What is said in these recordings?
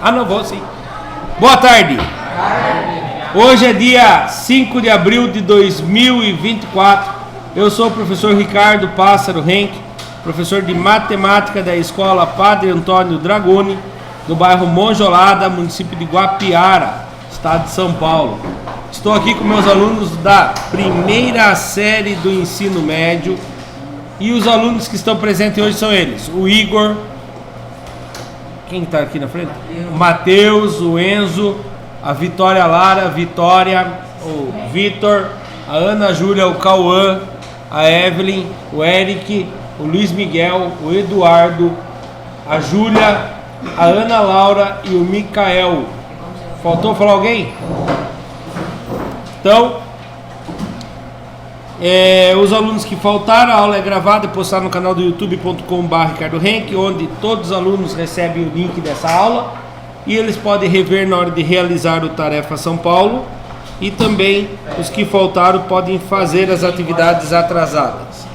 Ah, não vou sim. Boa tarde. Hoje é dia 5 de abril de 2024. Eu sou o professor Ricardo Pássaro Henck, professor de matemática da escola Padre Antônio Dragoni, do bairro Monjolada, município de Guapiara, estado de São Paulo. Estou aqui com meus alunos da primeira série do ensino médio e os alunos que estão presentes hoje são eles: o Igor, quem está aqui na frente? O Matheus, o Enzo, a Vitória Lara, a Vitória, o Vitor, a Ana Júlia, o Cauã, a Evelyn, o Eric, o Luiz Miguel, o Eduardo, a Júlia, a Ana Laura e o Micael. Faltou falar alguém? Então, os alunos que faltaram, a aula é gravada e postada no canal do youtube.com/ricardohenck, onde todos os alunos recebem o link dessa aula e eles podem rever na hora de realizar o Tarefa São Paulo, e também os que faltaram podem fazer as atividades atrasadas.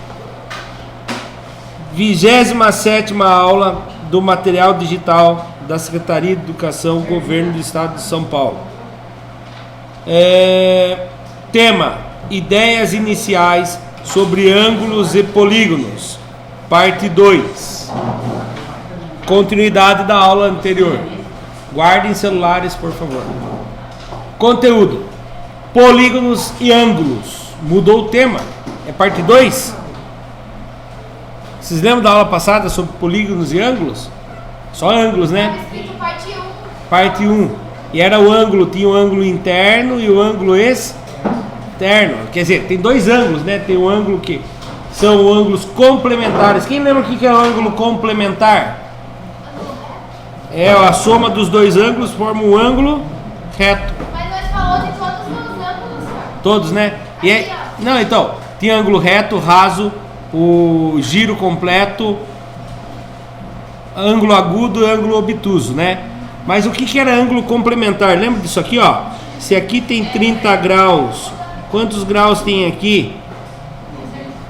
27ª aula do material digital da Secretaria de Educação, Governo do Estado de São Paulo. Tema: ideias iniciais sobre ângulos e polígonos, parte 2. Continuidade da aula anterior. Guardem celulares, por favor. Conteúdo: polígonos e ângulos. Mudou o tema, é parte 2. Vocês lembram da aula passada sobre polígonos e ângulos? Só ângulos, né? Parte 1. E era o ângulo, tinha o ângulo interno e o ângulo externo. Quer dizer, tem dois ângulos, né? Tem o ângulo que são ângulos complementares. Quem lembra o que é o ângulo complementar? É a soma dos dois ângulos forma um ângulo reto. Mas nós falamos de todos os ângulos, cara. Todos, né? E aí, não, então, tem ângulo reto, raso, o giro completo, ângulo agudo e ângulo obtuso, né? Mas o que era ângulo complementar? Lembra disso aqui, ó? Se aqui tem 30 graus, quantos graus tem aqui?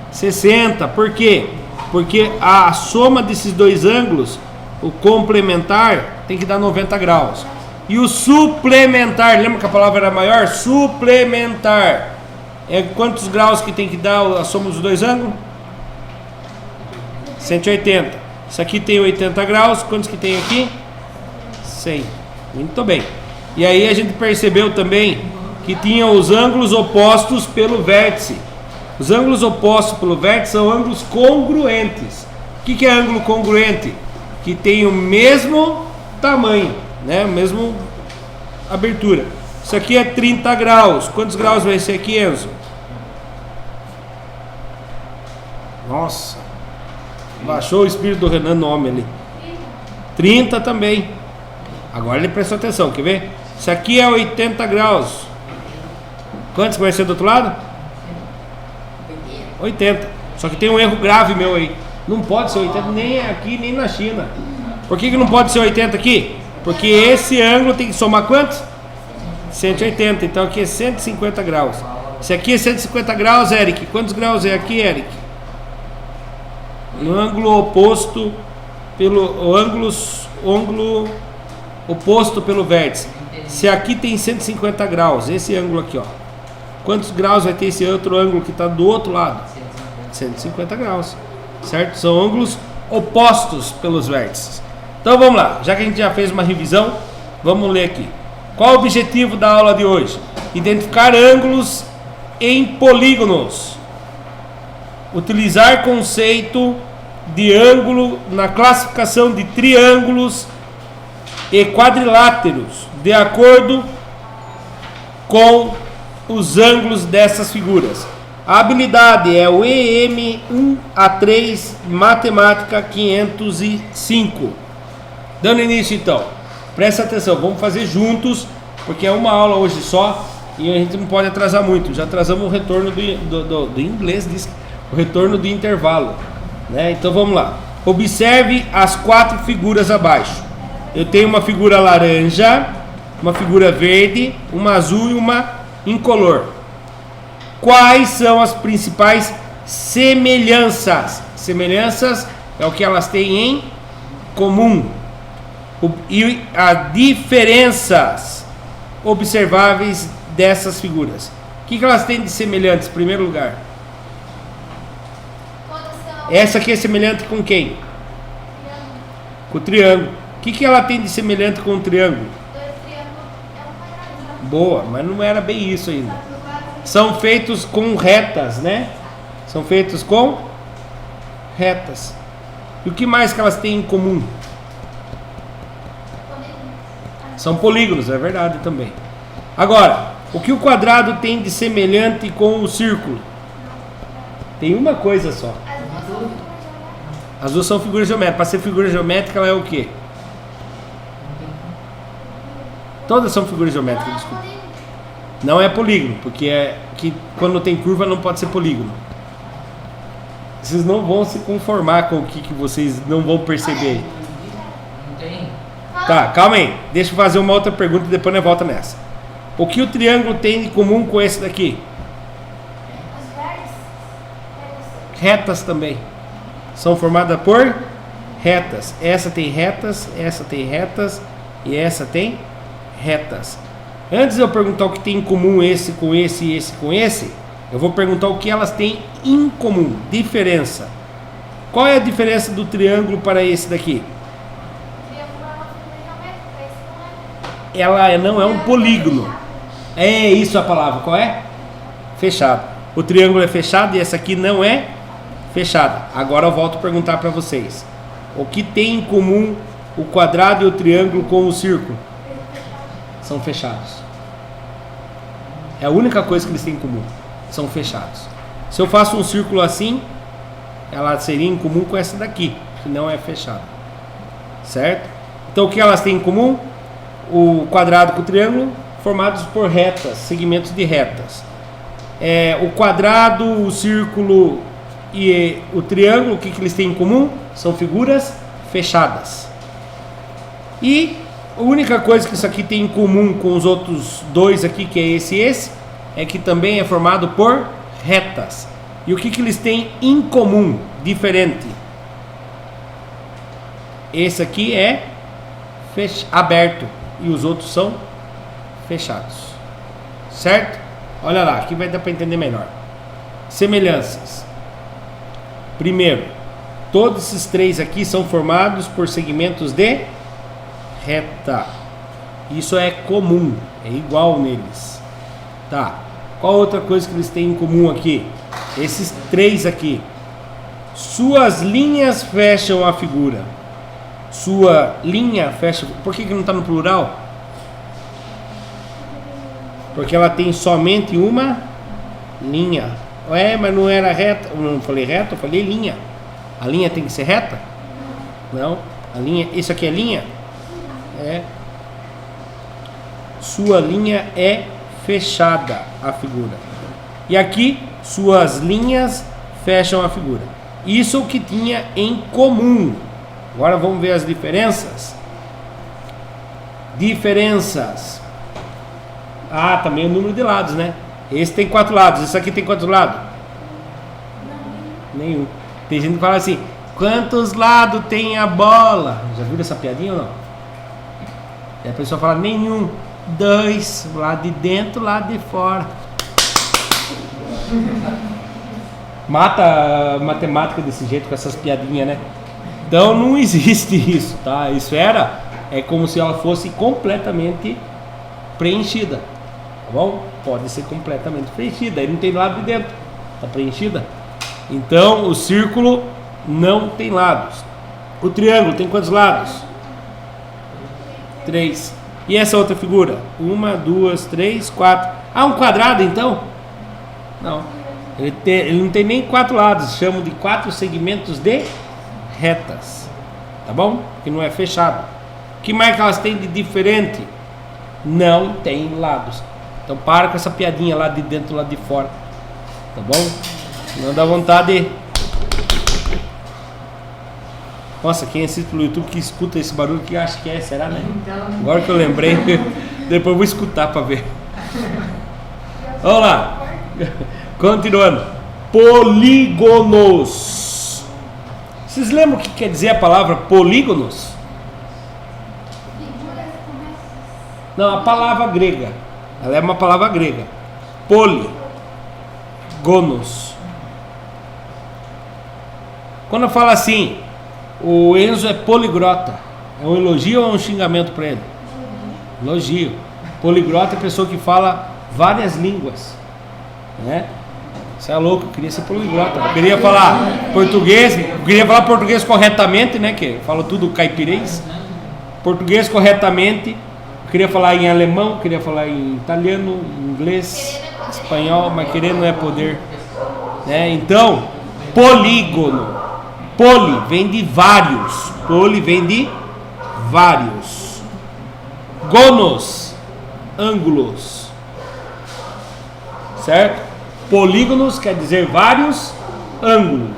60. Por quê? Porque a soma desses dois ângulos, o complementar, tem que dar 90 graus. E o suplementar, lembra que a palavra era maior? Suplementar. É quantos graus que tem que dar a soma dos dois ângulos? 180. Isso aqui tem 80 graus. Quantos que tem aqui? 100. Muito bem. E aí a gente percebeu também que tinha os ângulos opostos pelo vértice. Os ângulos opostos pelo vértice são ângulos congruentes. O que é ângulo congruente? Que tem o mesmo tamanho, né? O mesmo abertura. Isso aqui é 30 graus. Quantos graus vai ser aqui, Enzo? Nossa, baixou o espírito do Renan no homem ali. 30 também. Agora ele prestou atenção, quer ver? Isso aqui é 80 graus. Quantos vai ser do outro lado? 80. Só que tem um erro grave meu aí. Não pode ser 80 nem aqui nem na China. Por que não pode ser 80 aqui? Porque esse ângulo tem que somar quantos? 180. Então aqui é 150 graus. Se aqui é 150 graus, Eric, quantos graus é aqui, Eric? No ângulo oposto pelo ângulo oposto pelo vértice. Se aqui tem 150 graus, esse ângulo aqui, ó, quantos graus vai ter esse outro ângulo que está do outro lado? 150 graus, certo? São ângulos opostos pelos vértices. Então vamos lá, já que a gente já fez uma revisão, vamos ler aqui. Qual o objetivo da aula de hoje? Identificar ângulos em polígonos. Utilizar conceito de ângulo na classificação de triângulos e quadriláteros, de acordo com os ângulos dessas figuras. A habilidade é o EM1A3 Matemática 505. Dando início então, presta atenção, vamos fazer juntos, porque é uma aula hoje só e a gente não pode atrasar muito. Já atrasamos o retorno do inglês, o retorno do intervalo, né? Então vamos lá. Observe as 4 figuras abaixo. Eu tenho uma figura laranja, uma figura verde, uma azul e uma incolor. Quais são as principais semelhanças? Semelhanças é o que elas têm em comum. E as diferenças observáveis dessas figuras. O que elas têm de semelhantes, em primeiro lugar? Todas são Essa aqui é semelhante com quem? triângulos. Com o triângulo. O que ela tem de semelhante com o triângulo? Dois triângulos é um quadrado. Boa, mas não era bem isso ainda. Do lado São feitos com retas, né? São feitos com retas. E o que mais que elas têm em comum? São polígonos, é verdade também. Agora, o que o quadrado tem de semelhante com o círculo? Tem uma coisa só. as duas são figuras geométricas. As duas são figuras geométricas. Para ser figura geométrica, ela é o quê? Todas são figuras geométricas, desculpa. Não é polígono, porque é que quando tem curva não pode ser polígono. Vocês não vão se conformar com o que vocês não vão perceber. Não tem? Tá, calma aí. Deixa eu fazer uma outra pergunta e depois nós volta nessa. O que o triângulo tem de comum com esse daqui? Os verdes. Retas também. São formadas por retas. Essa tem retas e essa tem retas. Antes de eu perguntar o que tem em comum esse com esse e esse com esse, eu vou perguntar o que elas têm em comum. Diferença. Qual é a diferença do triângulo para esse daqui? Triângulo é uma figura geométrica, esse não é. Ela não é um polígono. É isso a palavra. Qual é? Fechado. O triângulo é fechado e essa aqui não é fechada. Agora eu volto a perguntar para vocês. O que tem em comum o quadrado e o triângulo com o círculo? São fechados. É a única coisa que eles têm em comum. São fechados. Se eu faço um círculo assim, ela seria em comum com essa daqui, que não é fechada. Certo? Então o que elas têm em comum? O quadrado com o triângulo formados por retas, segmentos de retas. O quadrado, o círculo e o triângulo, o que eles têm em comum? São figuras fechadas. E a única coisa que isso aqui tem em comum com os outros dois aqui, que é esse e esse, é que também é formado por retas. E o que eles têm em comum, diferente? Esse aqui é aberto e os outros são fechados. Certo? Olha lá, aqui vai dar para entender melhor. Semelhanças. Primeiro, todos esses três aqui são formados por segmentos de reta. Isso é comum, é igual neles. Tá. Qual outra coisa que eles têm em comum aqui? Esses três aqui. Suas linhas fecham a figura. Sua linha fecha. Por que não está no plural? Porque ela tem somente uma linha. Mas não era reta. Eu não falei reta, eu falei linha. A linha tem que ser reta? Não. A linha. Isso aqui é linha? É. Sua linha é fechada a figura. E aqui suas linhas fecham a figura. Isso é o que tinha em comum. Agora vamos ver as diferenças. Diferenças. Também o número de lados, né? Esse tem 4 lados. Esse aqui tem quantos lados? Nenhum. Tem gente que fala assim: quantos lados tem a bola? Já viram essa piadinha ou não? E a pessoa fala: nenhum. 2, lado de dentro, lado de fora. Mata a matemática desse jeito, com essas piadinhas, né? Então não existe isso, tá? Esfera é como se ela fosse completamente preenchida, tá bom? Pode ser completamente preenchida, aí não tem lado de dentro, tá preenchida. Então o círculo não tem lados. O triângulo tem quantos lados? 3. E essa outra figura? 1, 2, 3, 4. Um quadrado então? Não. Ele não tem nem 4 lados. Chamam de 4 segmentos de retas. Tá bom? Que não é fechado. O que mais que elas têm de diferente? Não tem lados. Então para com essa piadinha lá de dentro, lá de fora. Tá bom? Não dá vontade. Nossa, quem assiste pelo YouTube que escuta esse barulho que acha que será, né? Agora que eu lembrei, depois eu vou escutar para ver. Vamos lá. Continuando. Polígonos. Vocês lembram o que quer dizer a palavra polígonos? Não, a palavra grega. Ela é uma palavra grega. Polígonos. Quando eu falo assim, o Enzo é poliglota, é um elogio ou é um xingamento para ele? Elogio. Poliglota é a pessoa que fala várias línguas, né? Você é louco, eu queria ser poliglota. Eu queria falar português corretamente, né? Que eu falo tudo caipirês. Português corretamente. Eu queria falar em alemão, queria falar em italiano, inglês, espanhol, mas querer não é poder, né? Então, polígono. Poli vem de vários. Poli vem de vários. Gonos, ângulos. Certo? Polígonos quer dizer vários ângulos.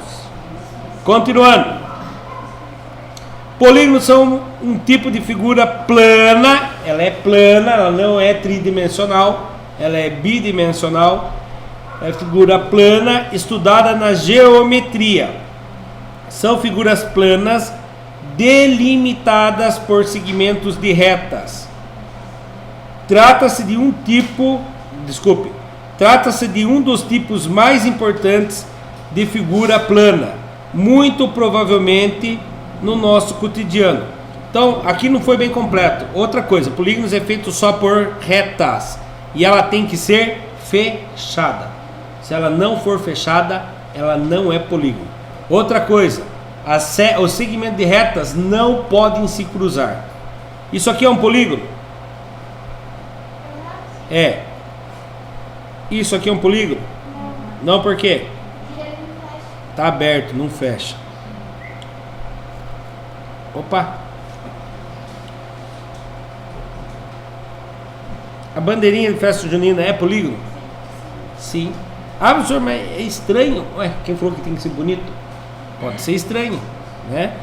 Continuando. Polígonos são um tipo de figura plana. Ela é plana, ela não é tridimensional, ela é bidimensional. É figura plana estudada na geometria. São figuras planas delimitadas por segmentos de retas. Trata-se de um dos tipos mais importantes de figura plana, muito provavelmente no nosso cotidiano. Então, aqui não foi bem completo. Outra coisa, polígonos é feito só por retas e ela tem que ser fechada. Se ela não for fechada, ela não é polígono. Outra coisa, os segmentos de retas não podem se cruzar. Isso aqui é um polígono? É. Isso aqui é um polígono? Não, por quê? Está aberto, não fecha. Opa! A bandeirinha de festa junina é polígono? Sim. Ah, professor, mas é estranho. Ué, quem falou que tem que ser bonito? Pode ser estranho, né?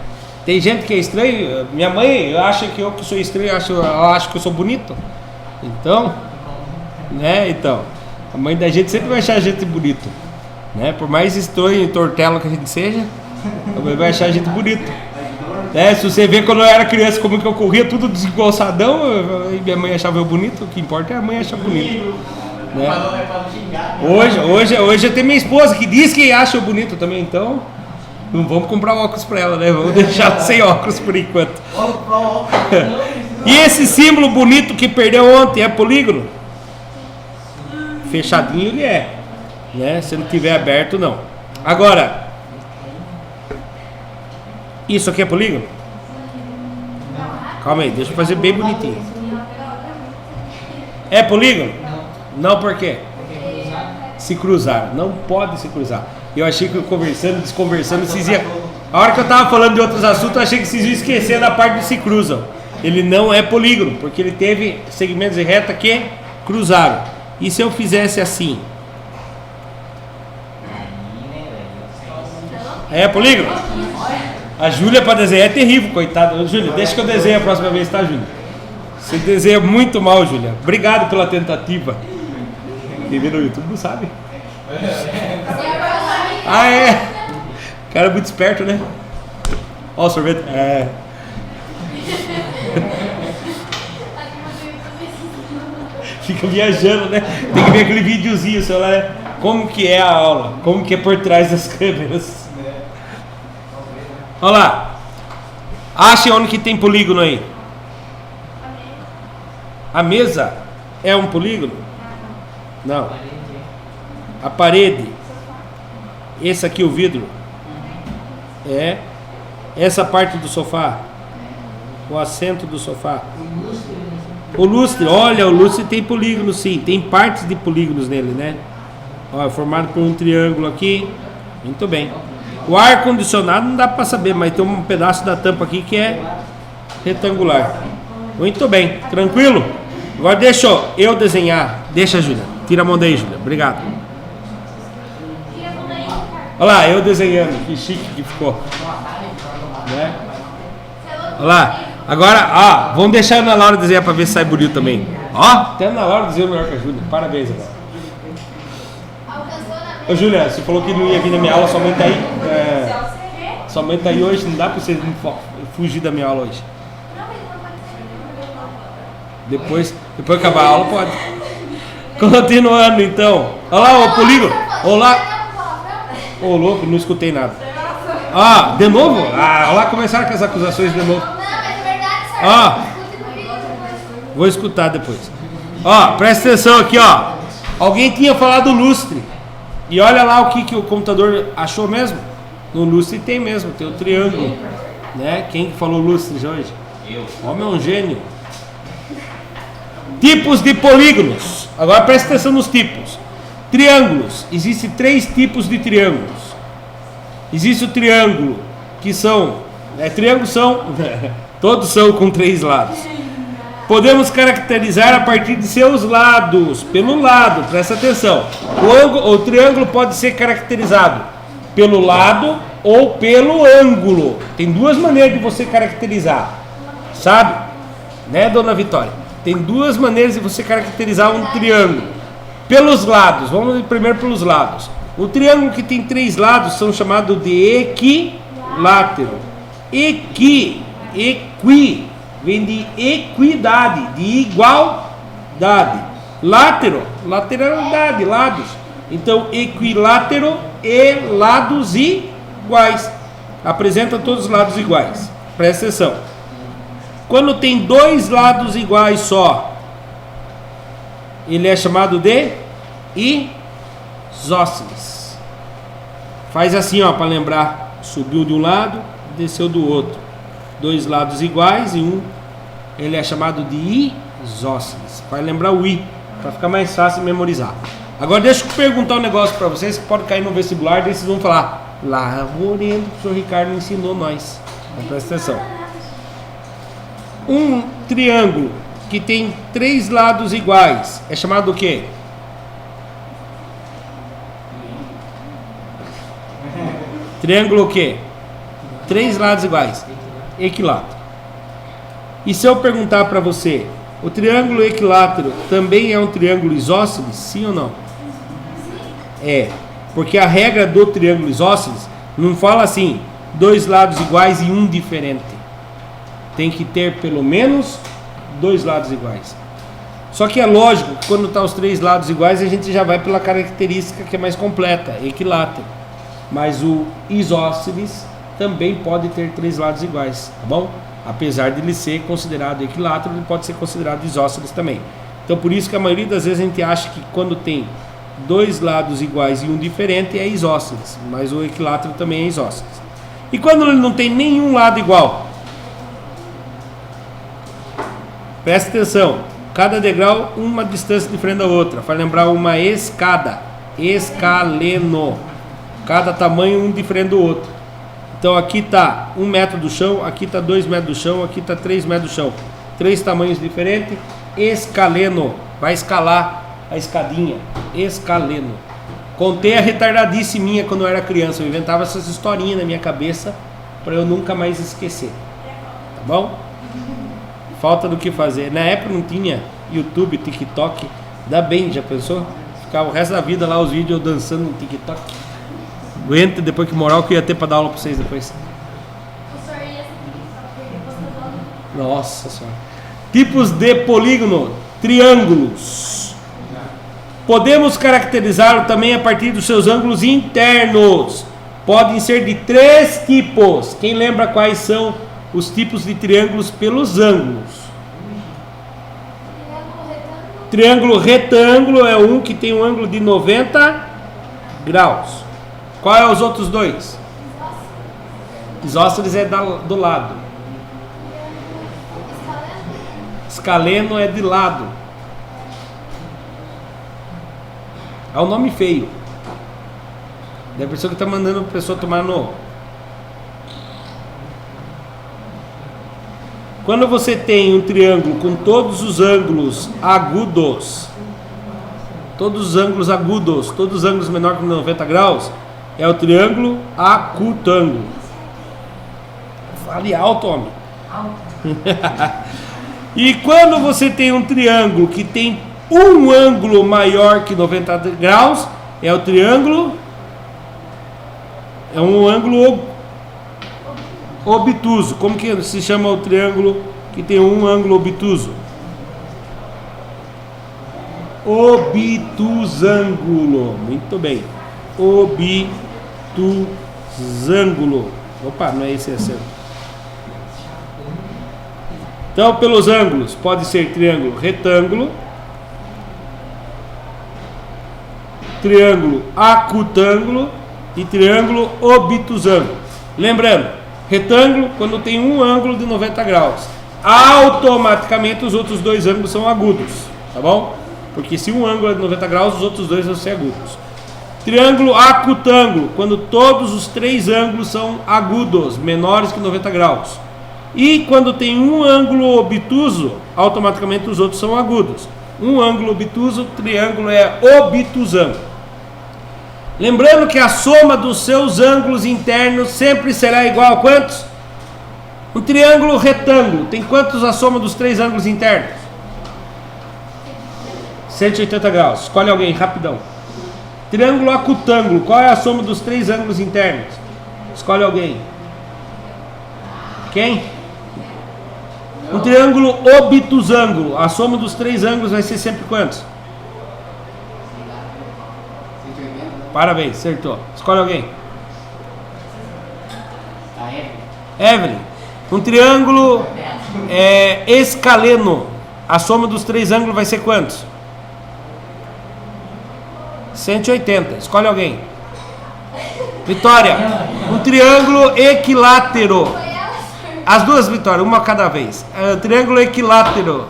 Tem gente que é estranho. Minha mãe acha que eu que sou estranho, ela acha que eu sou bonito. Então, né? Então, a mãe da gente sempre vai achar a gente bonito, né? Por mais estranho e tortelo que a gente seja, a mãe vai achar a gente bonito. Se você vê quando eu era criança como que eu corria tudo desengonçadão, e minha mãe achava eu bonito, o que importa é a mãe achar bonito, né? Hoje eu tenho minha esposa que diz que acha eu bonito também, então não vamos comprar óculos para ela, né? Vamos deixar sem óculos por enquanto. E esse símbolo bonito que perdeu ontem é polígono? Fechadinho ele é, né? Se não tiver aberto, não. Agora, isso aqui é polígono? Calma aí, deixa eu fazer bem bonitinho. É polígono? Não, por quê? Se cruzar, não pode se cruzar. Eu achei que eu desconversando, vocês iam... A hora que eu estava falando de outros assuntos, eu achei que vocês iam esquecer da parte de se cruzam. Ele não é polígono, porque ele teve segmentos de reta que cruzaram. E se eu fizesse assim? É polígono? A Júlia para desenhar é terrível, coitada. Júlia, deixa que eu desenhe a próxima vez, tá, Júlia? Você desenha muito mal, Júlia. Obrigado pela tentativa. Quem vê no YouTube não sabe. Ah, é? O cara é muito esperto, né? Ó, o sorvete. É. Fica viajando, né? Tem que ver aquele videozinho, sei lá, né? Como que é a aula, como que é por trás das câmeras. Olha lá. Ache onde que tem polígono aí. A mesa é um polígono? Não. A parede. Esse aqui o vidro. É. Essa parte do sofá. O assento do sofá. O lustre, olha, o lustre tem polígono sim. Tem partes de polígonos nele, né? Ó, é formado por um triângulo aqui. Muito bem. O ar condicionado não dá para saber, mas tem um pedaço da tampa aqui que é retangular. Muito bem, tranquilo? Agora deixa eu desenhar. Deixa, Júlia. Tira a mão daí, Júlia. Obrigado. Olha lá, eu desenhando. Que chique que ficou. Né? Olha lá. Agora, vamos deixar a Ana Laura desenhar para ver se sai bonito também. Ó, até a Ana Laura desenhou melhor que a Júlia. Parabéns, agora. Ô, Júlia, você falou que não ia vir na minha aula, sua mãe tá aí. Sua mãe tá aí hoje, não dá para você fugir da minha aula hoje. Depois que acabar a aula, pode. Continuando, então. Olha lá, o polígono. Olá. Ô, louco, não escutei nada. Ah, de novo? Ah, olha lá, começaram com as acusações de novo. Não, mas é verdade, senhor. Ah. Escute no vídeo depois. Vou escutar depois. Ó, presta atenção aqui, ó. Alguém tinha falado lustre. E olha lá o que o computador achou mesmo. No lustre tem mesmo, tem o triângulo. Né? Quem que falou lustre hoje? Eu. Homem é um gênio. Tipos de polígonos. Agora presta atenção nos tipos. Triângulos. Existem 3 tipos de triângulos. Existe o triângulo que são... triângulos são... todos são com 3 lados. Podemos caracterizar a partir de seus lados. Pelo lado, presta atenção. O triângulo pode ser caracterizado pelo lado ou pelo ângulo. Tem 2 maneiras de você caracterizar. Sabe? Né, dona Vitória? Tem 2 maneiras de você caracterizar um triângulo. Pelos lados. Vamos primeiro pelos lados. O triângulo que tem 3 lados são chamados de equilátero. Equi vem de equidade, de igualdade. Látero, lateralidade, lados. Então, equilátero e lados iguais. Apresenta todos os lados iguais. Presta atenção. Quando tem 2 lados iguais só, ele é chamado de isósceles. Faz assim, ó, para lembrar. Subiu de um lado, desceu do outro. 2 lados iguais e ele é chamado de isósceles. Vai lembrar o i, para ficar mais fácil de memorizar. Agora deixa eu perguntar um negócio para vocês que pode cair no vestibular, daí vocês vão falar: lá, Moreno, o professor Ricardo ensinou nós. Então, presta atenção. Um triângulo que tem 3 lados iguais é chamado o quê? Triângulo o quê? 3 lados iguais. Equilátero. E se eu perguntar para você, o triângulo equilátero também é um triângulo isósceles? Sim ou não? É, porque a regra do triângulo isósceles não fala assim, 2 lados iguais e um diferente. Tem que ter pelo menos 2 lados iguais. Só que é lógico que quando está os 3 lados iguais, a gente já vai pela característica que é mais completa, equilátero. Mas o isósceles também pode ter 3 lados iguais, tá bom? Apesar de ele ser considerado equilátero, ele pode ser considerado isósceles também. Então por isso que a maioria das vezes a gente acha que quando tem 2 lados iguais e um diferente é isósceles, mas o equilátero também é isósceles. E quando ele não tem nenhum lado igual? Presta atenção, cada degrau uma distância diferente da outra. Vai lembrar uma escada, escaleno, cada tamanho um diferente do outro. Então aqui está 1 metro do chão, aqui está 2 metros do chão, aqui está 3 metros do chão. 3 tamanhos diferentes. Escaleno, vai escalar a escadinha. Escaleno. Contei a retardadice minha quando eu era criança. Eu inventava essas historinhas na minha cabeça para eu nunca mais esquecer. Tá bom? Falta do que fazer. Na época não tinha YouTube, TikTok. Dá bem, já pensou? Ficava o resto da vida lá os vídeos eu dançando no TikTok. Aguenta depois que moral que eu ia ter para dar aula para vocês depois. Nossa senhora. Tipos de polígono. Triângulos. Podemos caracterizá-lo também a partir dos seus ângulos internos. Podem ser de 3 tipos. Quem lembra quais são os tipos de triângulos pelos ângulos? Triângulo retângulo é um que tem um ângulo de 90 graus. Qual é os outros 2? Isósceles é do lado. Escaleno é de lado. É um nome feio. Da pessoa que está mandando a pessoa tomar no. Quando você tem um triângulo com todos os ângulos agudos, todos os ângulos menor que 90 graus, é o triângulo acutângulo. Fale alto, homem. E quando você tem um triângulo que tem um ângulo maior que 90 graus, é o triângulo, é um ângulo obtuso. Como que se chama o triângulo que tem um ângulo obtuso? Obtusângulo. Muito bem. Obtusângulo. Opa, não é esse certo. Então, pelos ângulos, pode ser triângulo retângulo, triângulo acutângulo e triângulo obtusângulo. Lembrando, retângulo, quando tem um ângulo de 90 graus, automaticamente os outros dois ângulos são agudos, tá bom? Porque se um ângulo é de 90 graus, os outros dois vão ser agudos. Triângulo acutângulo, quando todos os três ângulos são agudos, menores que 90 graus. E quando tem um ângulo obtuso, automaticamente os outros são agudos. Um ângulo obtuso, triângulo é obtusângulo. Lembrando que a soma dos seus ângulos internos sempre será igual a quantos? Um triângulo retângulo tem quantos a soma dos três ângulos internos? 180 graus. Escolhe alguém, rapidão. Triângulo acutângulo, qual é a soma dos três ângulos internos? Escolhe alguém. Quem? Um triângulo obtusângulo, a soma dos três ângulos vai ser sempre quantos? Parabéns, acertou. Escolhe alguém. Evelyn. Um triângulo escaleno, a soma dos três ângulos vai ser quantos? 180. Escolhe alguém. Vitória. Um triângulo equilátero. As duas, Vitória, uma cada vez. O triângulo equilátero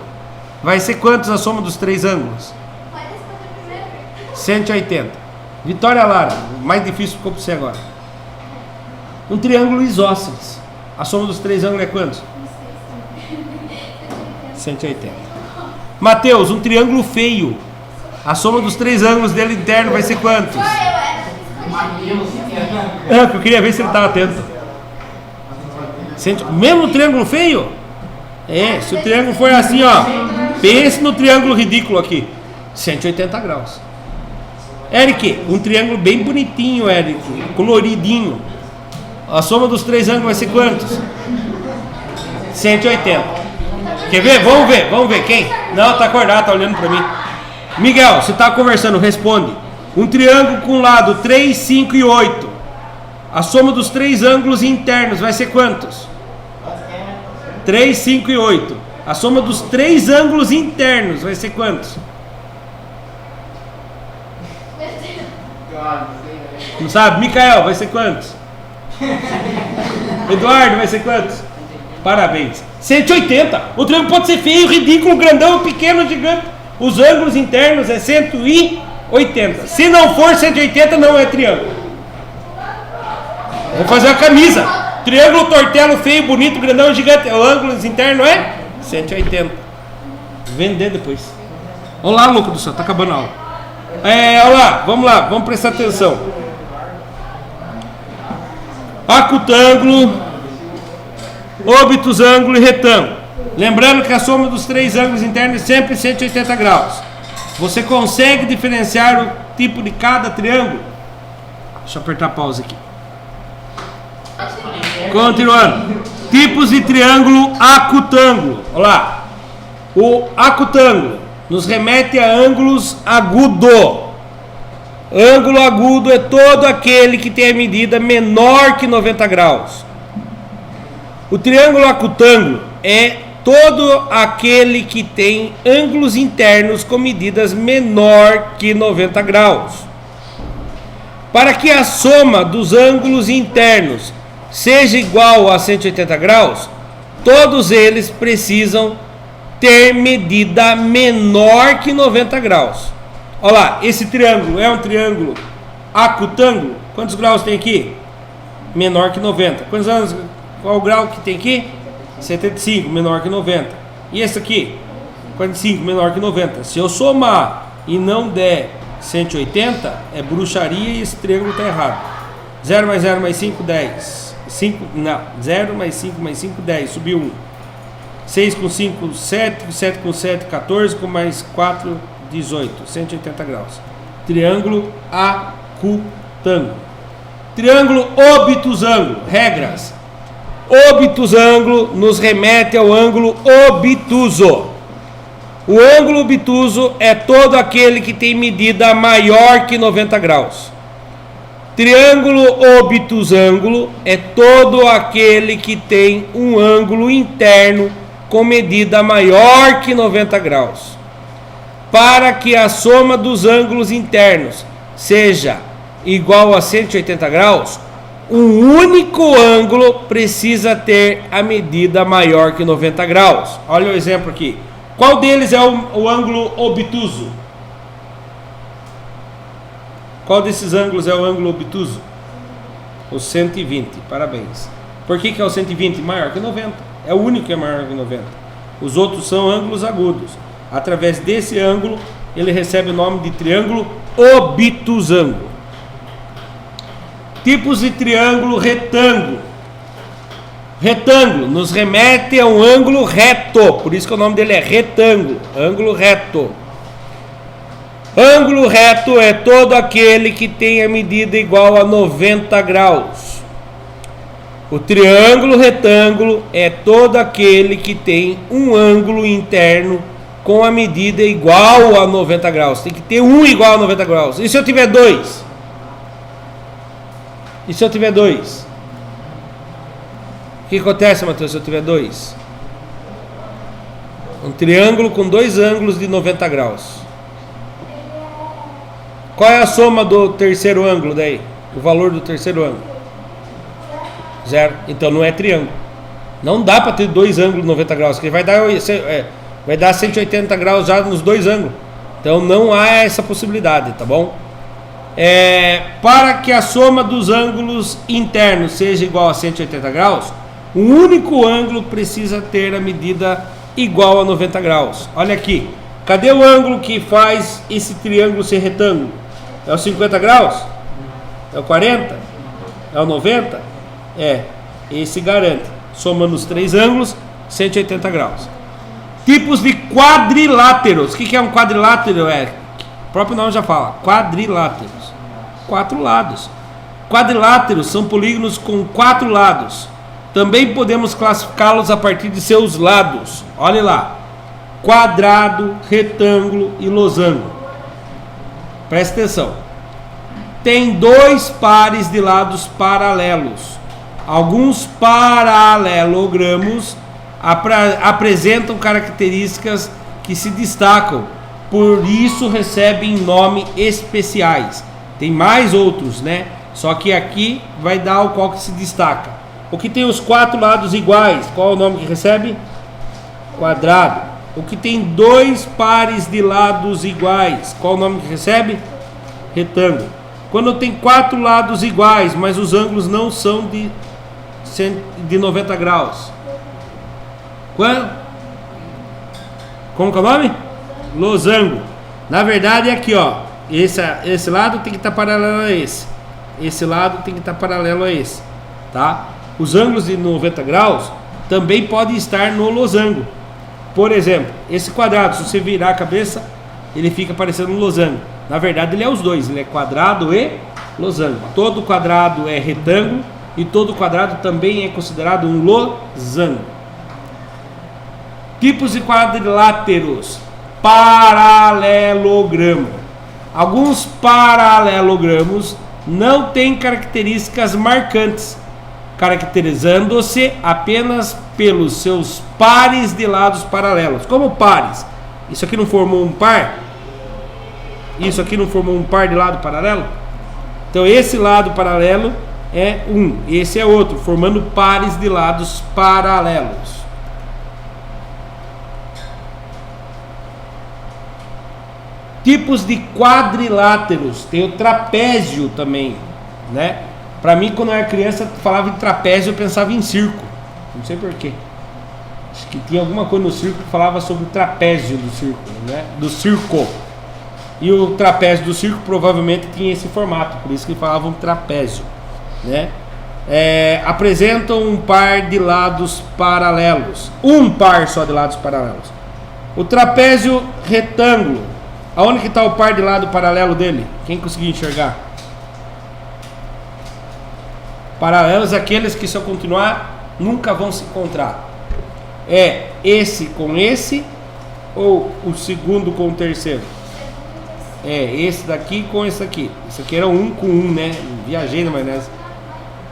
vai ser quantos a soma dos três ângulos? 180. Vitória Lara, mais difícil ficou para você agora. Um triângulo isósceles, a soma dos três ângulos é quantos? 180. Mateus, um triângulo feio, a soma dos três ângulos dele interno vai ser quantos? Eu queria ver se ele estava atento. Mesmo triângulo feio? Se o triângulo for assim, ó, pense no triângulo ridículo aqui, 180 graus. Eric, um triângulo bem bonitinho, Eric, coloridinho, a soma dos três ângulos vai ser quantos? 180. Quer ver? Vamos ver quem? Não, tá acordado, tá olhando para mim. Miguel, você tá conversando, responde. Um triângulo com lado 3, 5 e 8, a soma dos três ângulos internos vai ser quantos? 3, 5 e 8. A soma dos três ângulos internos vai ser quantos? Não sabe? Micael, vai ser quantos? Eduardo, vai ser quantos? Parabéns. 180. O triângulo pode ser feio, ridículo, grandão, pequeno, gigante. Os ângulos internos é 180. Se não for 180, não é triângulo. Vou fazer a camisa. Triângulo tortelo, feio, bonito, grandão, gigante. O ângulo interno é 180. Vender depois. Olá, louco do céu, tá acabando a aula. Olá, vamos prestar atenção. Acutângulo, obtusângulo e retângulo. Lembrando que a soma dos três ângulos internos é sempre 180 graus. Você consegue diferenciar o tipo de cada triângulo? Deixa eu apertar a pausa aqui. Continuando. Tipos de triângulo acutângulo. Olha lá. O acutângulo nos remete a ângulos agudo. Ângulo agudo é todo aquele que tem a medida menor que 90 graus. O triângulo acutângulo é todo aquele que tem ângulos internos com medidas menor que 90 graus. Para que a soma dos ângulos internos seja igual a 180 graus, todos eles precisam ter medida menor que 90 graus. Olha lá, esse triângulo é um triângulo acutângulo. Quantos graus tem aqui? Menor que 90. Qual o grau que tem aqui? 75, menor que 90. E esse aqui? 45, menor que 90. Se eu somar e não der 180, é bruxaria e esse triângulo está errado. 0 mais 0 mais 5, 10. 0 mais 5 mais 5, 10. Subiu 1. 6 com 5, 7. 7 com 7, 14. Com mais 4, 18. 180 graus. Triângulo acutângulo. Triângulo obtusângulo. Regras. Obtusângulo nos remete ao ângulo obtuso. O ângulo obtuso é todo aquele que tem medida maior que 90 graus. Triângulo obtusângulo é todo aquele que tem um ângulo interno com medida maior que 90 graus. Para que a soma dos ângulos internos seja igual a 180 graus, um único ângulo precisa ter a medida maior que 90 graus. Olha o exemplo aqui. Qual deles é o ângulo obtuso? Qual desses ângulos é o ângulo obtuso? O 120, parabéns. Por que é o 120 maior que 90? É o único que é maior que 90. Os outros são ângulos agudos. Através desse ângulo, ele recebe o nome de triângulo obtusângulo. Tipos de triângulo retângulo. Retângulo nos remete a um ângulo reto, por isso que o nome dele é retângulo, ângulo reto. Ângulo reto é todo aquele que tem a medida igual a 90 graus. O triângulo retângulo é todo aquele que tem um ângulo interno com a medida igual a 90 graus. Tem que ter um igual a 90 graus. E se eu tiver dois? E se eu tiver dois? O que acontece, Matheus, se eu tiver dois? Um triângulo com dois ângulos de 90 graus. Qual é a soma do terceiro ângulo daí? O valor do terceiro ângulo? Zero. Então não é triângulo. Não dá para ter dois ângulos de 90 graus, porque vai dar 180 graus já nos dois ângulos. Então não há essa possibilidade, tá bom? Para que a soma dos ângulos internos seja igual a 180 graus, um único ângulo precisa ter a medida igual a 90 graus. Olha aqui, cadê o ângulo que faz esse triângulo ser retângulo? É o 50 graus? É o 40? É o 90? Esse garante. Somando os três ângulos, 180 graus. Tipos de quadriláteros. O que é um quadrilátero? O próprio nome já fala, quadriláteros. 4 lados. Quadriláteros são polígonos com 4 lados. Também podemos classificá-los a partir de seus lados. Olha lá: quadrado, retângulo e losango. Presta atenção. Tem 2 pares de lados paralelos. Alguns paralelogramos apresentam características que se destacam, por isso recebem nome especiais. Tem mais outros, né? Só que aqui vai dar o qual que se destaca. O que tem os 4 lados iguais, qual é o nome que recebe? Quadrado. O que tem 2 pares de lados iguais, qual é o nome que recebe? Retângulo. Quando tem 4 lados iguais, mas os ângulos não são de 90 graus. Como que é o nome? Losango. Na verdade é aqui, ó. Esse lado tem que estar paralelo a esse. Esse lado tem que estar paralelo a esse, tá? Os ângulos de 90 graus também podem estar no losango. Por exemplo, esse quadrado, se você virar a cabeça, ele fica parecendo um losango. Na verdade ele é os dois, ele é quadrado e losango. Todo quadrado é retângulo e todo quadrado também é considerado um losango. Tipos de quadriláteros. Paralelogramo. Alguns paralelogramos não têm características marcantes, caracterizando-se apenas pelos seus pares de lados paralelos. Como pares? Isso aqui não formou um par? Isso aqui não formou um par de lado paralelo? Então esse lado paralelo é um, esse é outro, formando pares de lados paralelos. Tipos de quadriláteros. Tem o trapézio também, né? Pra mim, quando eu era criança, falava em trapézio, eu pensava em circo. Não sei porquê. Acho que tinha alguma coisa no circo que falava sobre o trapézio do circo, né? Do circo. E o trapézio do circo provavelmente tinha esse formato, por isso que falavam trapézio, né? Apresentam um par de lados paralelos. Um par só de lados paralelos. O trapézio retângulo. Aonde que está o par de lado paralelo dele? Quem conseguiu enxergar? Paralelos, aqueles que, se eu continuar, nunca vão se encontrar. É esse com esse Ou o segundo com o terceiro? É, esse daqui com esse aqui. Esse aqui era um com um, né? Viajei na maionese.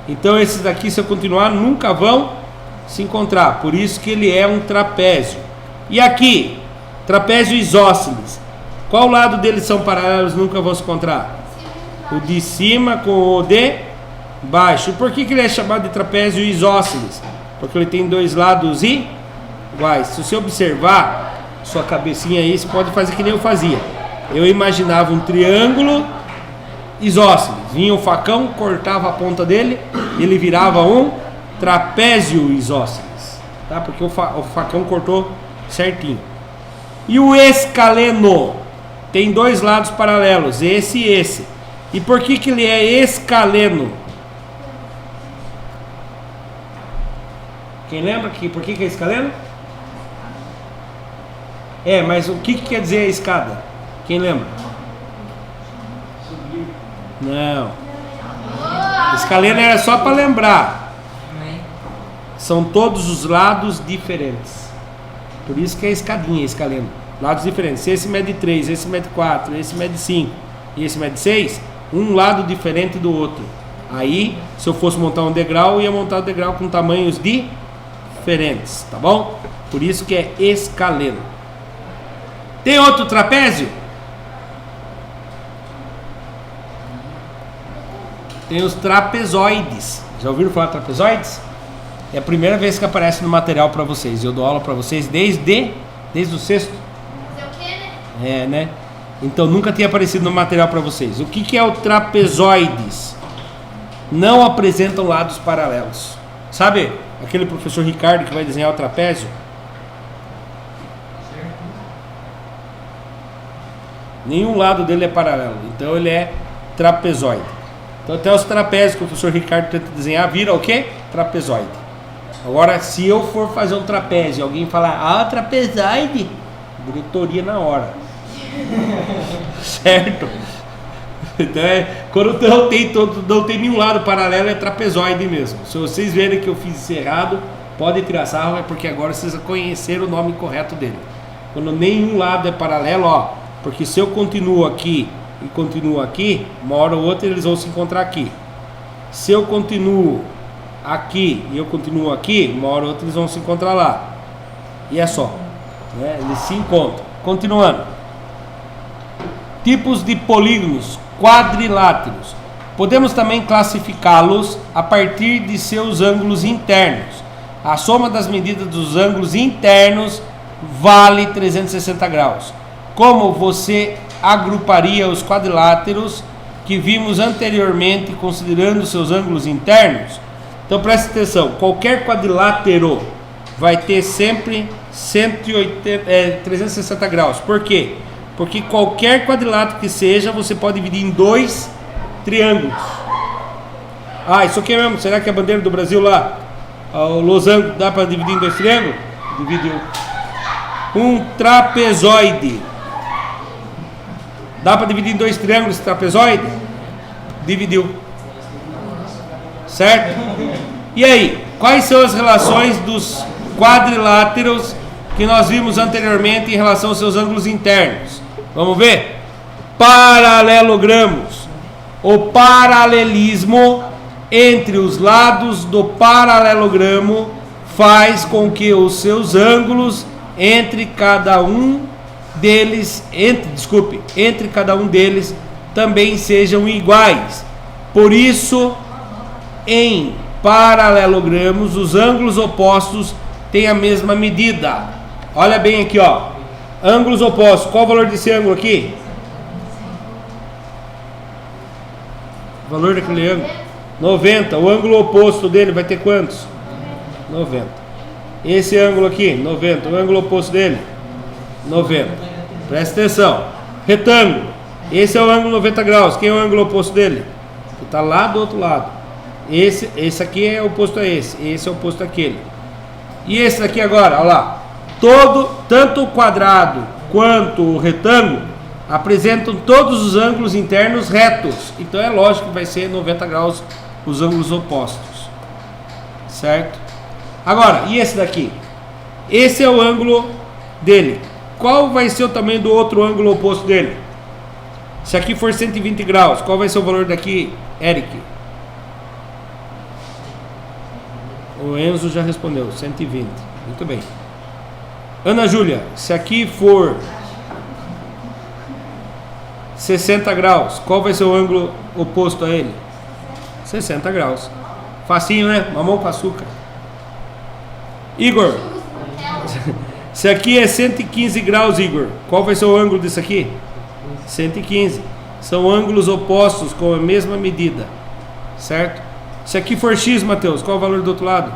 Então esses daqui, se eu continuar, nunca vão se encontrar. Por isso que ele é um trapézio. E aqui, trapézio isósceles. Qual lado deles são paralelos, nunca vão se encontrar? O de cima com o de baixo. E por que ele é chamado de trapézio isósceles? Porque ele tem dois lados iguais. Se você observar sua cabecinha aí, você pode fazer que nem eu fazia. Eu imaginava um triângulo isósceles. Vinha o facão, cortava a ponta dele, ele virava um trapézio isósceles, tá? Porque o facão cortou certinho. E o escaleno tem dois lados paralelos, esse e esse. E por que ele é escaleno? Quem lembra por que é escaleno? É, mas o que quer dizer a escada? Quem lembra? Não. Escaleno era só para lembrar. São todos os lados diferentes. Por isso que é escadinha, escaleno. Lados diferentes. Se esse mede 3, esse mede 4, esse mede 5 e esse mede 6, um lado diferente do outro. Aí, se eu fosse montar um degrau, eu ia montar o degrau com tamanhos diferentes, tá bom? Por isso que é escaleno. Tem outro trapézio? Tem os trapezoides. Já ouviram falar de trapezoides? É a primeira vez que aparece no material para vocês. Eu dou aula para vocês desde o sexto. Fazer o quê, né? É, né? Então nunca tinha aparecido no material para vocês. O que é o trapezoides? Não apresentam lados paralelos. Sabe aquele professor Ricardo que vai desenhar o trapézio? Nenhum lado dele é paralelo. Então ele é trapezoide. Então até os trapézios que o professor Ricardo tenta desenhar vira o quê? Trapezoide. Agora, se eu for fazer um trapézio e alguém falar, trapezoide, diretoria na hora. Certo? Então quando não tem nenhum lado paralelo, é trapezoide mesmo. Se vocês verem que eu fiz isso errado, pode tirar sarro, é porque agora vocês conheceram o nome correto dele. Quando nenhum lado é paralelo, porque se eu continuo aqui e continuo aqui, uma hora ou outra eles vão se encontrar aqui. Se eu continuo aqui e eu continuo aqui, uma hora ou outra eles vão se encontrar lá. E é só, né? Eles se encontram. Continuando. Tipos de polígonos quadriláteros. Podemos também classificá-los a partir de seus ângulos internos. A soma das medidas dos ângulos internos vale 360 graus. Como você agruparia os quadriláteros que vimos anteriormente, considerando seus ângulos internos? Então preste atenção, qualquer quadrilátero vai ter sempre 360 graus. Por quê? Porque qualquer quadrilátero que seja, você pode dividir em dois triângulos. Isso aqui é mesmo, será que é a bandeira do Brasil lá? O losango, dá para dividir em dois triângulos? Divide um trapezoide. Dá para dividir em dois triângulos trapezoide? Dividiu. Certo? E aí, quais são as relações dos quadriláteros que nós vimos anteriormente em relação aos seus ângulos internos? Vamos ver? Paralelogramos. O paralelismo entre os lados do paralelogramo faz com que os seus ângulos entre cada um deles também sejam iguais. Por isso, em paralelogramos, os ângulos opostos têm a mesma medida. Olha bem aqui, ângulos opostos. Qual o valor desse ângulo aqui? O valor daquele ângulo? 90. O ângulo oposto dele vai ter quantos? 90. Esse ângulo aqui, 90. O ângulo oposto dele? 90. Presta atenção. Retângulo. Esse é o ângulo 90 graus. Quem é o ângulo oposto dele? Está lá do outro lado. Esse aqui é oposto a esse. Esse é oposto àquele. E esse daqui agora, olha lá. Tanto o quadrado quanto o retângulo apresentam todos os ângulos internos retos. Então é lógico que vai ser 90 graus os ângulos opostos. Certo? Agora, e esse daqui? Esse é o ângulo dele. qual vai ser o tamanho do outro ângulo oposto dele? Se aqui for 120 graus, qual vai ser o valor daqui, Eric? O Enzo já respondeu, 120. Muito bem. Ana Júlia, se aqui for 60 graus, qual vai ser o ângulo oposto a ele? 60 graus. Facinho, né? Mamão com açúcar. Igor, se aqui é 115 graus, Igor, qual vai ser o ângulo disso aqui? 115. São ângulos opostos com a mesma medida, certo? Se aqui for x, Mateus, qual é o valor do outro lado?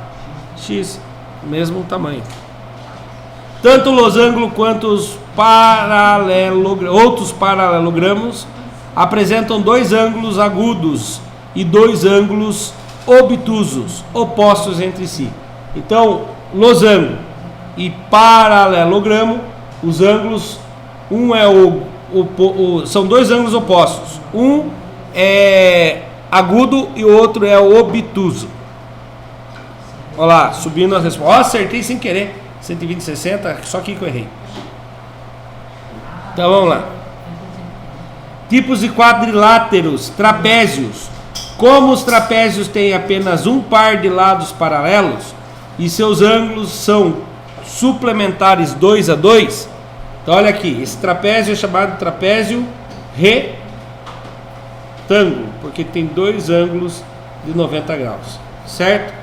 X, mesmo tamanho. Tanto o losango quanto os outros paralelogramos apresentam dois ângulos agudos e dois ângulos obtusos, opostos entre si. Então, losango e paralelogramo, os ângulos, são dois ângulos opostos. Um é agudo e o outro é obtuso. Olha lá, subindo a resposta. Ó, acertei sem querer. 120, 60, só aqui que eu errei. Então vamos lá. Tipos de quadriláteros, trapézios. Como os trapézios têm apenas um par de lados paralelos e seus ângulos são suplementares 2 a 2, então olha aqui, esse trapézio é chamado de trapézio retângulo, porque tem dois ângulos de 90 graus, certo?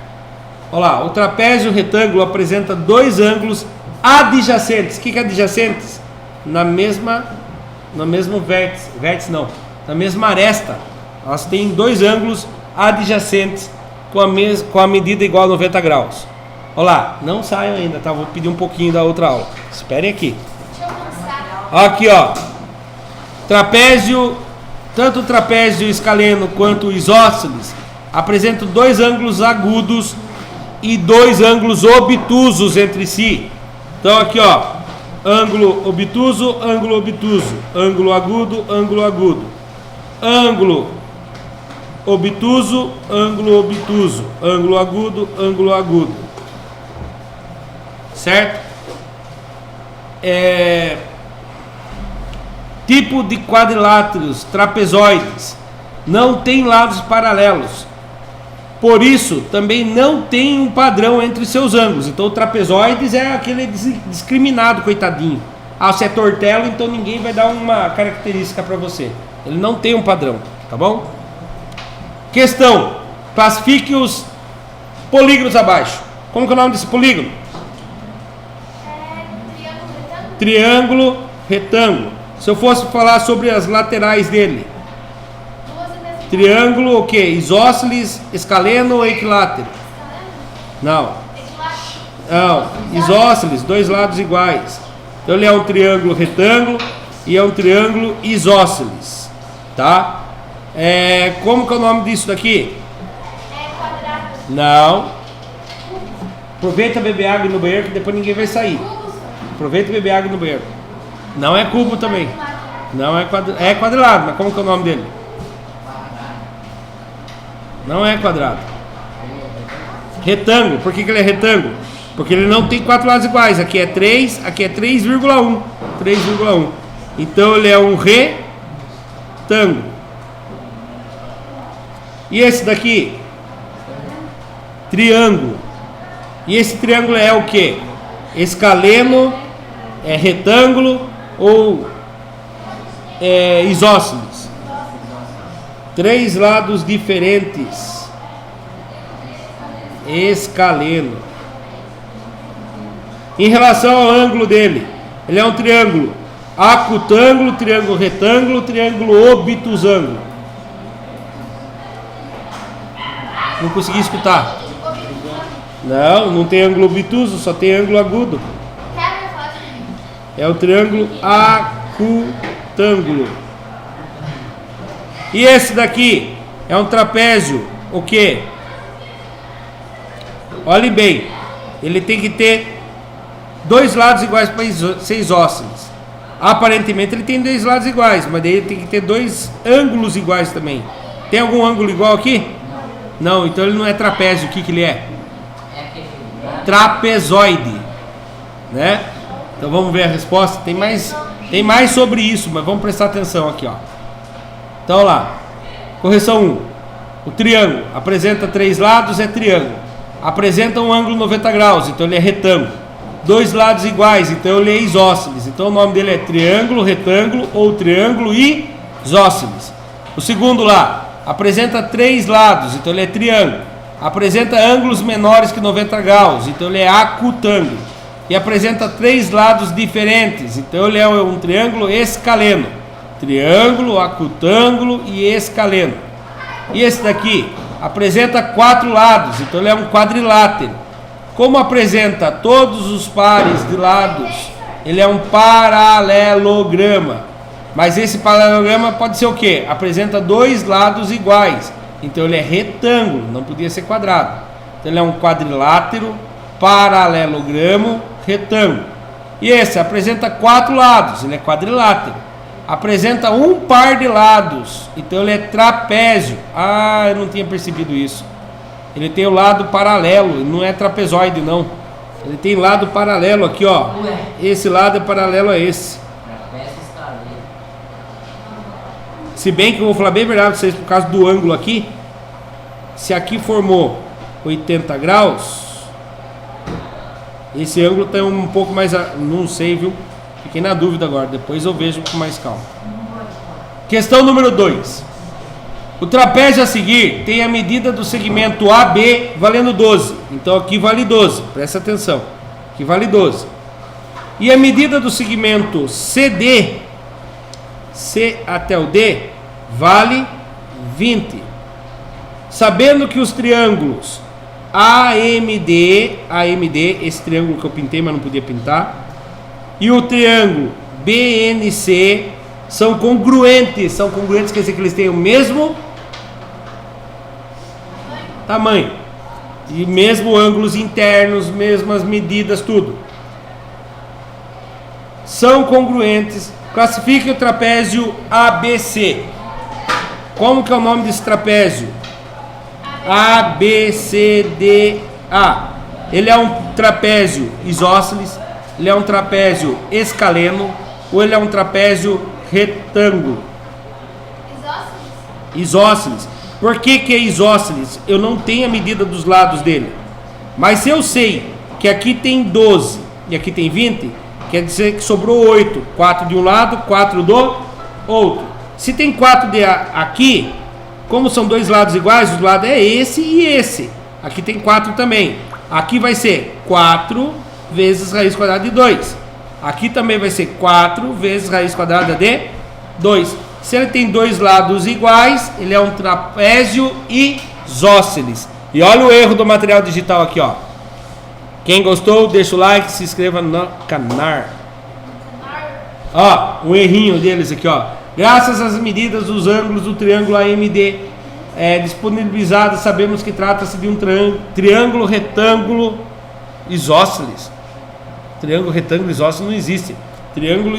Olha lá, o trapézio retângulo apresenta dois ângulos adjacentes. O que é adjacentes? Na mesmo vértice não, na mesma aresta. Elas têm dois ângulos adjacentes com a medida igual a 90 graus. Olha lá, não saiam ainda, tá? Vou pedir um pouquinho da outra aula. Esperem aqui. Aqui, ó. Trapézio, tanto o trapézio escaleno quanto o isósceles apresentam dois ângulos agudos e dois ângulos obtusos entre si. Então aqui, ó, ângulo obtuso, ângulo obtuso, ângulo agudo, ângulo agudo, ângulo obtuso, ângulo obtuso, ângulo agudo, ângulo agudo, certo? Tipo de quadriláteros, trapezoides, não tem lados paralelos, por isso também não tem um padrão entre seus ângulos. Então o trapezoides é aquele discriminado, coitadinho. Ah, se é tortelo, então ninguém vai dar uma característica para você. Ele não tem um padrão, tá bom? Questão: classifique os polígonos abaixo. Como que é o nome desse polígono? Triângulo retângulo. Se eu fosse falar sobre as laterais dele, triângulo o que? Isósceles, escaleno ou equilátero? Não. Não. Isósceles, dois lados iguais. Então ele é um triângulo retângulo e é um triângulo isósceles, tá? Como que é o nome disso daqui? Quadrado. Não. Aproveita beber água no banheiro que depois ninguém vai sair. Aproveita beber água no banheiro. Não é cubo também. Não é quadrado. É quadrado, mas como que é o nome dele? Não é quadrado. Retângulo. Por que ele é retângulo? Porque ele não tem quatro lados iguais. Aqui é 3, aqui é 3,1. 3,1. Então ele é um retângulo. E esse daqui? Triângulo. E esse triângulo é o que? Escaleno, é retângulo ou isósceles? Três lados diferentes. Escaleno. Em relação ao ângulo dele, ele é um triângulo acutângulo, triângulo retângulo, triângulo obtusângulo. Não consegui escutar. Não tem ângulo obtuso, só tem ângulo agudo. É o triângulo acutângulo. E esse daqui é um trapézio, o quê? Olhe bem, ele tem que ter dois lados iguais para ser isósceles. Aparentemente ele tem dois lados iguais, mas daí ele tem que ter dois ângulos iguais também. Tem algum ângulo igual aqui? Não, então ele não é trapézio. O que ele é? Trapezoide, né? Então vamos ver a resposta. Tem mais sobre isso, mas vamos prestar atenção aqui, ó. Então lá. Correção 1. O triângulo apresenta 3 lados, é triângulo. Apresenta um ângulo 90 graus, então ele é retângulo. 2 lados iguais, então ele é isósceles. Então o nome dele é triângulo, retângulo ou triângulo isósceles. O segundo lá apresenta 3 lados, então ele é triângulo. Apresenta ângulos menores que 90 graus, então ele é acutângulo. E apresenta 3 lados diferentes, então ele é um triângulo escaleno. Triângulo, acutângulo e escaleno. E esse daqui apresenta 4 lados, então ele é um quadrilátero. Como apresenta todos os pares de lados, ele é um paralelograma. Mas esse paralelograma pode ser o quê? Apresenta 2 lados iguais, então ele é retângulo, não podia ser quadrado. Então ele é um quadrilátero, paralelogramo, retângulo. E esse apresenta 4 lados, ele é quadrilátero. Apresenta um par de lados, então ele é trapézio. Ah, eu não tinha percebido isso. Ele tem o lado paralelo, não é trapezoide não. Ele tem lado paralelo aqui, ó. Esse lado é paralelo a esse. Se bem que eu vou falar bem verdade pra vocês, por causa do ângulo aqui. Se aqui formou 80 graus, esse ângulo tem um pouco mais, não sei, viu? Fiquei na dúvida agora, depois eu vejo com mais calma. Questão número 2. O trapézio a seguir tem a medida do segmento AB valendo 12. Então aqui vale 12, presta atenção. Aqui vale 12. E a medida do segmento CD, C até o D, vale 20. Sabendo que os triângulos AMD, esse triângulo que eu pintei, mas não podia pintar, e o triângulo BNC são congruentes. São congruentes quer dizer que eles têm o mesmo tamanho e mesmo ângulos internos, mesmas medidas, tudo. São congruentes. Classifique o trapézio ABC. Como que é o nome desse trapézio? ABCDA. Ele é um trapézio isósceles, ele é um trapézio escaleno ou ele é um trapézio retângulo? Isósceles. Por que é isósceles? Eu não tenho a medida dos lados dele. Mas se eu sei que aqui tem 12 e aqui tem 20, quer dizer que sobrou 8. 4 de um lado, 4 do outro. Se tem 4 aqui, como são 2 lados iguais, o lado é esse e esse. Aqui tem 4 também. Aqui vai ser 4 vezes raiz quadrada de 2. Aqui também vai ser 4 vezes raiz quadrada de 2. Se ele tem 2 lados iguais, ele é um trapézio isósceles. E olha o erro do material digital aqui, ó. Quem gostou, deixa o like, se inscreva no canal. Ó, um errinho deles aqui, ó. Graças às medidas dos ângulos do triângulo AMD disponibilizadas, sabemos que trata-se de um triângulo retângulo isósceles. Triângulo retângulo isósceles não existe. Triângulo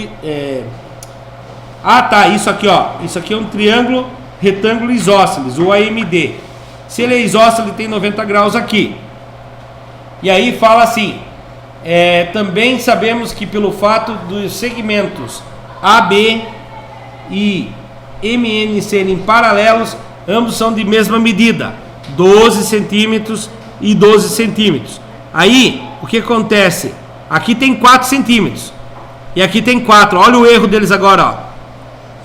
Ah, tá, isso aqui, ó. Isso aqui é um triângulo retângulo isósceles, o AMD. Se ele é isósceles, ele tem 90 graus aqui. E aí fala assim: também sabemos que pelo fato dos segmentos AB e MN serem paralelos, ambos são de mesma medida, 12 centímetros e 12 centímetros. Aí, o que acontece? Aqui tem 4 centímetros e aqui tem 4. Olha o erro deles agora, ó.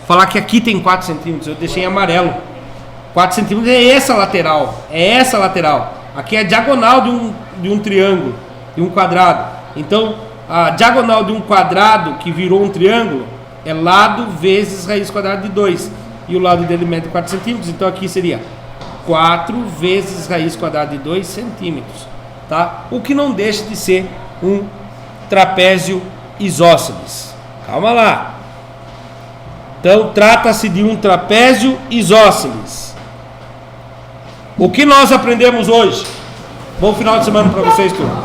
Falar que aqui tem 4 centímetros, eu deixei em amarelo. 4 centímetros é essa lateral, Aqui é a diagonal de um triângulo, de um quadrado. Então, a diagonal de um quadrado que virou um triângulo é lado vezes raiz quadrada de 2. E o lado dele mede 4 centímetros, então aqui seria 4 vezes raiz quadrada de 2 centímetros. Tá? O que não deixa de ser um trapézio isósceles. Calma lá. Então, trata-se de um trapézio isósceles. O que nós aprendemos hoje? Bom final de semana para vocês, turma.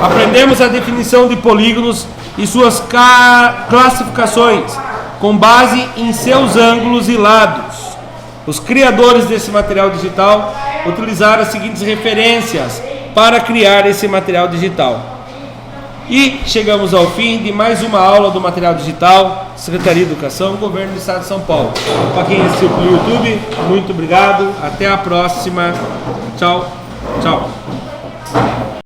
Aprendemos a definição de polígonos e suas classificações com base em seus ângulos e lados. Os criadores desse material digital utilizaram as seguintes referências para criar esse material digital: E chegamos ao fim de mais uma aula do Material Digital, Secretaria de Educação, Governo do Estado de São Paulo. Para quem assistiu pelo YouTube, muito obrigado. Até a próxima. Tchau. Tchau.